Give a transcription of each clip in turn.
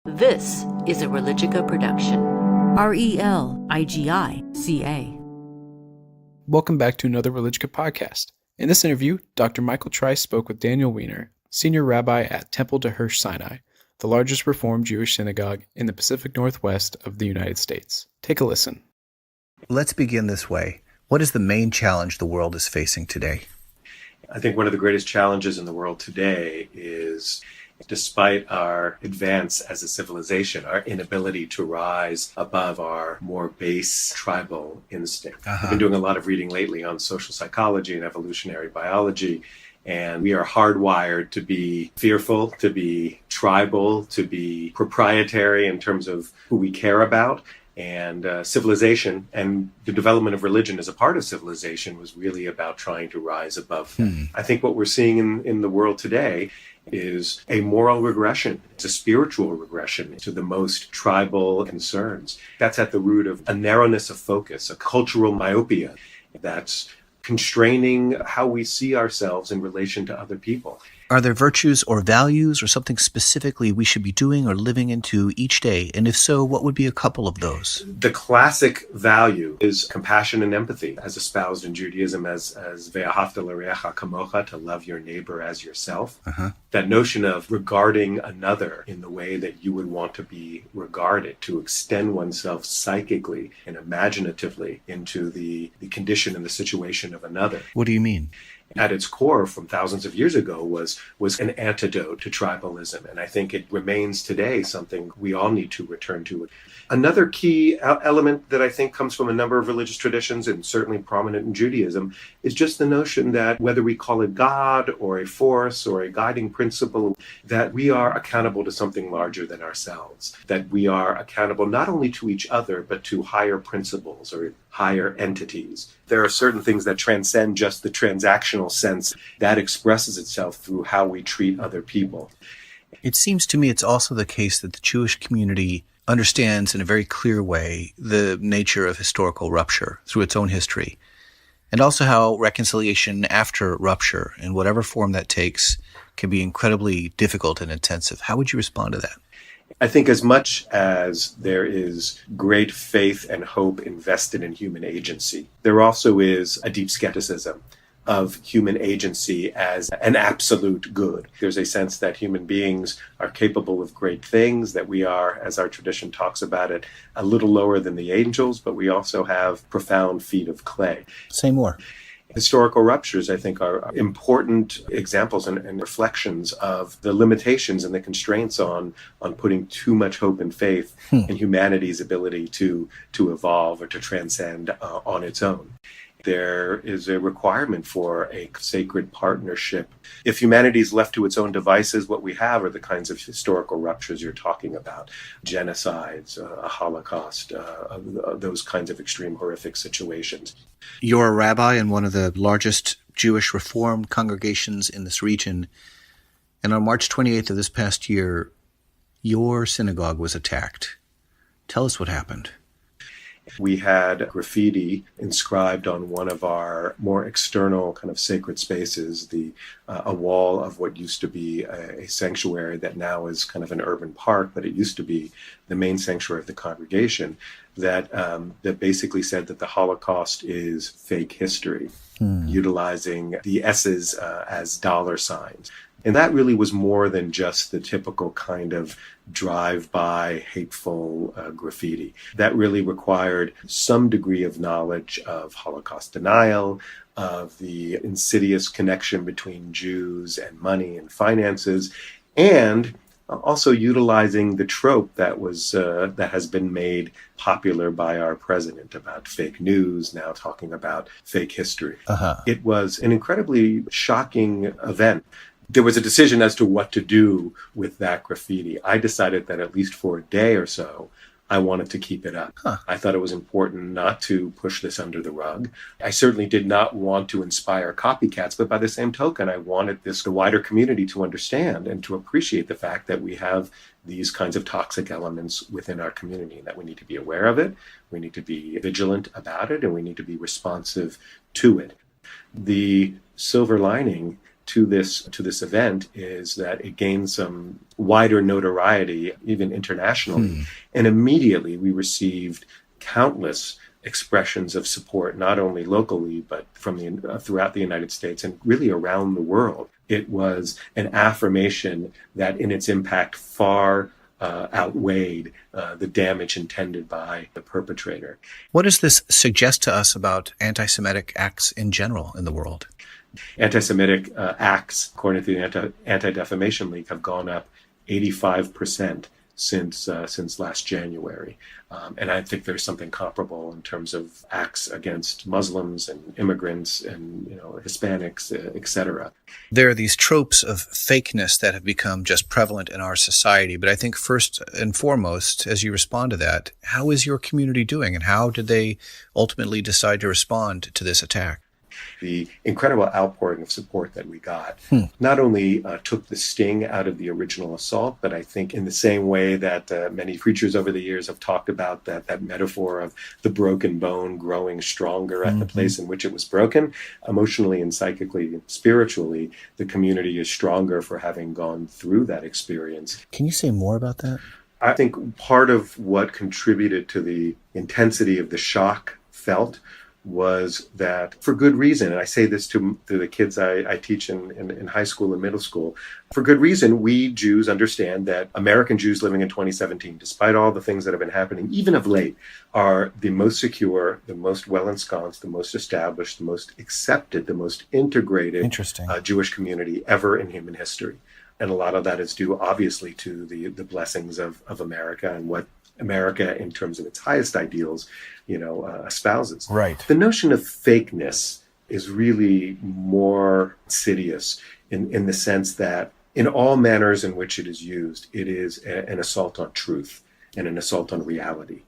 This is a Religica production. Religica. Welcome back to another Religica podcast. In this interview, Dr. Michael Trice spoke with Daniel Weiner, Senior Rabbi at Temple De Hirsch Sinai, the largest Reform Jewish Synagogue in the Pacific Northwest of the United States. Take a listen. Let's begin this way. What is the main challenge the world is facing today? I think one of the greatest challenges in the world today is, despite our advance as a civilization, our inability to rise above our more base tribal instinct. I've been doing a lot of reading lately on social psychology and evolutionary biology, and we are hardwired to be fearful, to be tribal, to be proprietary in terms of who we care about. And civilization and the development of religion as a part of civilization was really about trying to rise above that. I think what we're seeing in the world today is a moral regression. It's a spiritual regression to the most tribal concerns. That's at the root of a narrowness of focus, a cultural myopia that's constraining how we see ourselves in relation to other people. Are there virtues or values or something specifically we should be doing or living into each day? And if so, what would be a couple of those? The classic value is compassion and empathy, as espoused in Judaism as ve'ahavta l'reacha kamocha, to love your neighbor as yourself. That notion of regarding another in the way that you would want to be regarded, to extend oneself psychically and imaginatively into the condition and the situation of another. What do you mean? At its core, from thousands of years ago, was an antidote to tribalism. And I think it remains today something we all need to return to. Another key element that I think comes from a number of religious traditions, and certainly prominent in Judaism, is just the notion that whether we call it God or a force or a guiding principle, that we are accountable to something larger than ourselves, that we are accountable not only to each other, but to higher principles or higher entities. There are certain things that transcend just the transactional sense that expresses itself through how we treat other people. It seems to me it's also the case that the Jewish community understands in a very clear way the nature of historical rupture through its own history, and also how reconciliation after rupture, in whatever form that takes, can be incredibly difficult and intensive. How would you respond to that? I think as much as there is great faith and hope invested in human agency, there also is a deep skepticism of human agency as an absolute good. There's a sense that human beings are capable of great things, that we are, as our tradition talks about it, a little lower than the angels, but we also have profound feet of clay. Say more. Historical ruptures, I think, are important examples and reflections of the limitations and the constraints on putting too much hope and faith in humanity's ability to evolve or to transcend on its own. There is a requirement for a sacred partnership. If humanity is left to its own devices, what we have are the kinds of historical ruptures you're talking about. Genocides, a Holocaust, those kinds of extreme horrific situations. You're a rabbi in one of the largest Jewish Reform congregations in this region. And on March 28th of this past year, your synagogue was attacked. Tell us what happened. We had graffiti inscribed on one of our more external kind of sacred spaces, a wall of what used to be a sanctuary that now is kind of an urban park, but it used to be the main sanctuary of the congregation, that basically said that the Holocaust is fake history, utilizing the S's as dollar signs. And that really was more than just the typical kind of drive-by hateful graffiti. That really required some degree of knowledge of Holocaust denial, of the insidious connection between Jews and money and finances, and also utilizing the trope that has been made popular by our president about fake news, now talking about fake history. It was an incredibly shocking event. There was a decision as to what to do with that graffiti. I decided that at least for a day or so, I wanted to keep it up. I thought it was important not to push this under the rug. I certainly did not want to inspire copycats, but by the same token, I wanted the wider community to understand and to appreciate the fact that we have these kinds of toxic elements within our community, and that we need to be aware of it, we need to be vigilant about it, and we need to be responsive to it. The silver lining to this event is that it gained some wider notoriety, even internationally. And immediately we received countless expressions of support, not only locally, but from throughout the United States and really around the world. It was an affirmation that in its impact far outweighed the damage intended by the perpetrator. What does this suggest to us about anti-Semitic acts in general in the world? Anti-Semitic acts, according to the Anti-Defamation League, have gone up 85% since last January. And I think there's something comparable in terms of acts against Muslims and immigrants and Hispanics, etc. There are these tropes of fakeness that have become just prevalent in our society. But I think first and foremost, as you respond to that, how is your community doing, and how did they ultimately decide to respond to this attack? The incredible outpouring of support that we got not only took the sting out of the original assault, but I think in the same way that many preachers over the years have talked about that metaphor of the broken bone growing stronger at the place in which it was broken, emotionally and psychically and spiritually, the community is stronger for having gone through that experience. Can you say more about that? I think part of what contributed to the intensity of the shock felt was that, for good reason, and I say this to the kids I teach in high school and middle school, for good reason, we Jews understand that American Jews living in 2017, despite all the things that have been happening, even of late, are the most secure, the most well-ensconced, the most established, the most accepted, the most integrated Jewish community ever in human history. And a lot of that is due, obviously, to the blessings of America and what America, in terms of its highest ideals, espouses. Right. The notion of fakeness is really more insidious in the sense that in all manners in which it is used, it is an assault on truth and an assault on reality.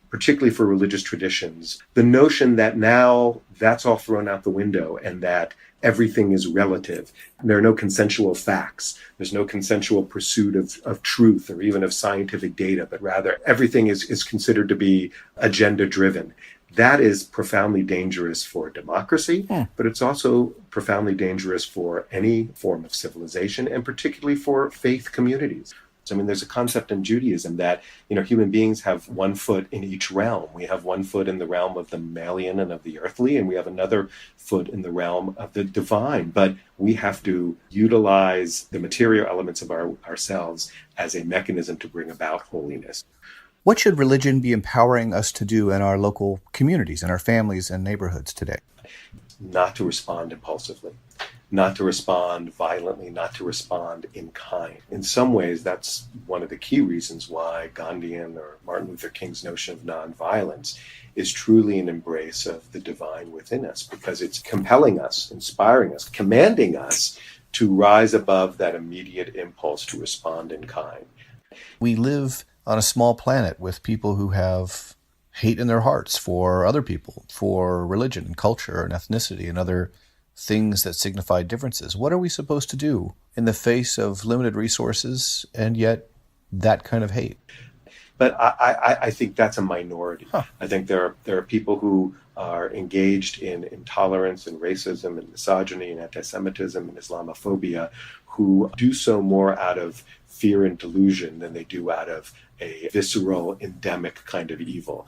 Particularly for religious traditions, the notion that now that's all thrown out the window and that everything is relative. There are no consensual facts. There's no consensual pursuit of truth or even of scientific data, but rather everything is considered to be agenda-driven. That is profoundly dangerous for democracy, but it's also profoundly dangerous for any form of civilization, and particularly for faith communities. I mean, there's a concept in Judaism that, human beings have one foot in each realm. We have one foot in the realm of the Mammalian and of the earthly, and we have another foot in the realm of the divine. But we have to utilize the material elements of ourselves as a mechanism to bring about holiness. What should religion be empowering us to do in our local communities, in our families and neighborhoods today? Not to respond impulsively, not to respond violently, not to respond in kind. In some ways, that's one of the key reasons why Gandhian or Martin Luther King's notion of nonviolence is truly an embrace of the divine within us, because it's compelling us, inspiring us, commanding us to rise above that immediate impulse to respond in kind. We live on a small planet with people who have hate in their hearts for other people, for religion and culture and ethnicity and other things that signify differences. What are we supposed to do in the face of limited resources and yet that kind of hate? But I think that's a minority. I think there are people who are engaged in intolerance and racism and misogyny and anti-Semitism and Islamophobia who do so more out of fear and delusion than they do out of a visceral, endemic kind of evil.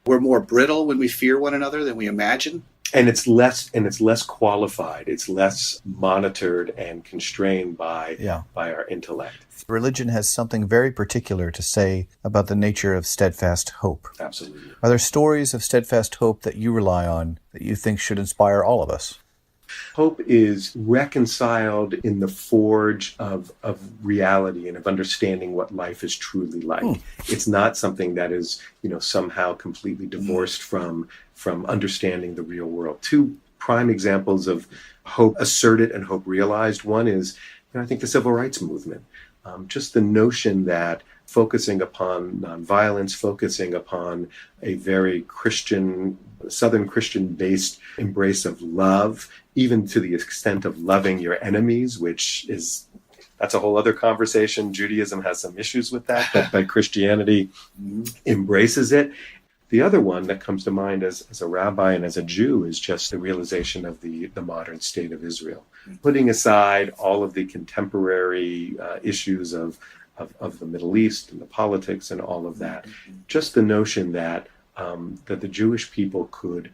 We're more brittle when we fear one another than we imagine. And it's less qualified. It's less monitored and constrained by our intellect. Religion has something very particular to say about the nature of steadfast hope. Absolutely. Are there stories of steadfast hope that you rely on that you think should inspire all of us? Hope is reconciled in the forge of reality and of understanding what life is truly like. It's not something that is, somehow completely divorced from understanding the real world. Two prime examples of hope asserted and hope realized. One is, I think the civil rights movement. Just the notion that focusing upon nonviolence, focusing upon a very Christian, Southern Christian-based embrace of love, even to the extent of loving your enemies, that's a whole other conversation. Judaism has some issues with that, but Christianity embraces it. The other one that comes to mind as a rabbi and as a Jew is just the realization of the modern state of Israel. Putting aside all of the contemporary issues of the Middle East and the politics and all of that, just the notion that that the Jewish people could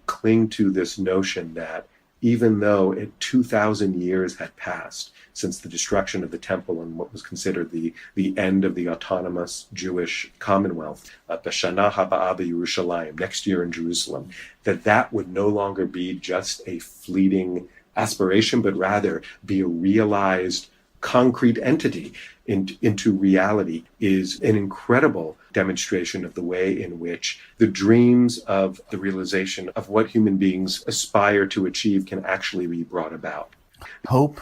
cling to this notion that even though 2,000 years had passed since the destruction of the temple and what was considered the end of the autonomous Jewish commonwealth, B'Shana Haba'a B'Yerushalayim, next year in Jerusalem, that would no longer be just a fleeting aspiration, but rather be a realized concrete entity into reality, is an incredible demonstration of the way in which the dreams of the realization of what human beings aspire to achieve can actually be brought about. Hope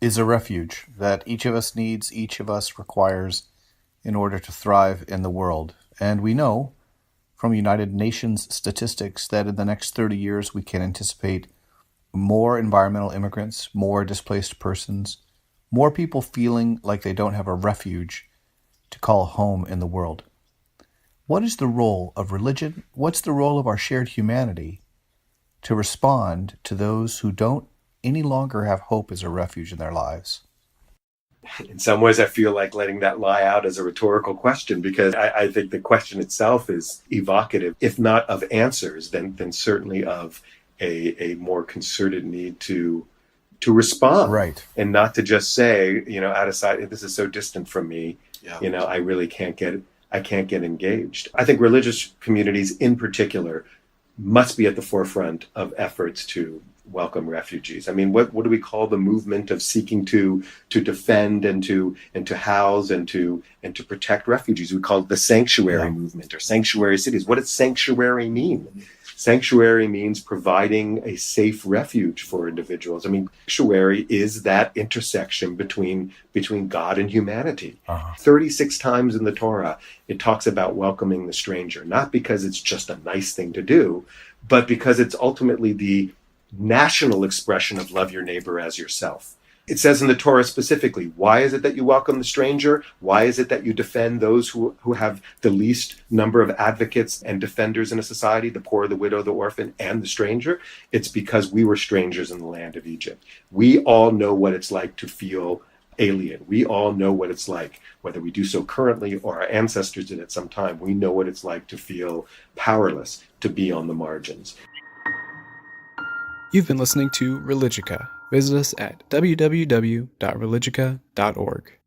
is a refuge that each of us needs, each of us requires in order to thrive in the world. And we know from United Nations statistics that in the next 30 years we can anticipate more environmental immigrants, more displaced persons, more people feeling like they don't have a refuge to call home in the world. What is the role of religion? What's the role of our shared humanity to respond to those who don't any longer have hope as a refuge in their lives? In some ways, I feel like letting that lie out as a rhetorical question, because I think the question itself is evocative, if not of answers, then certainly of a more concerted need to respond, right, and not to just say, out of sight, this is so distant from me. Yeah. I really can't get engaged. I think religious communities in particular must be at the forefront of efforts to welcome refugees. I mean, what do we call the movement of seeking to defend and to house and to protect refugees? We call it the sanctuary movement or sanctuary cities. What does sanctuary mean? Sanctuary means providing a safe refuge for individuals. I mean, sanctuary is that intersection between God and humanity. 36 times in the Torah, it talks about welcoming the stranger, not because it's just a nice thing to do, but because it's ultimately the national expression of love your neighbor as yourself. It says in the Torah specifically, why is it that you welcome the stranger? Why is it that you defend those who have the least number of advocates and defenders in a society, the poor, the widow, the orphan, and the stranger? It's because we were strangers in the land of Egypt. We all know what it's like to feel alien. We all know what it's like, whether we do so currently or our ancestors did at some time. We know what it's like to feel powerless, to be on the margins. You've been listening to Religica. Visit us at www.religica.org.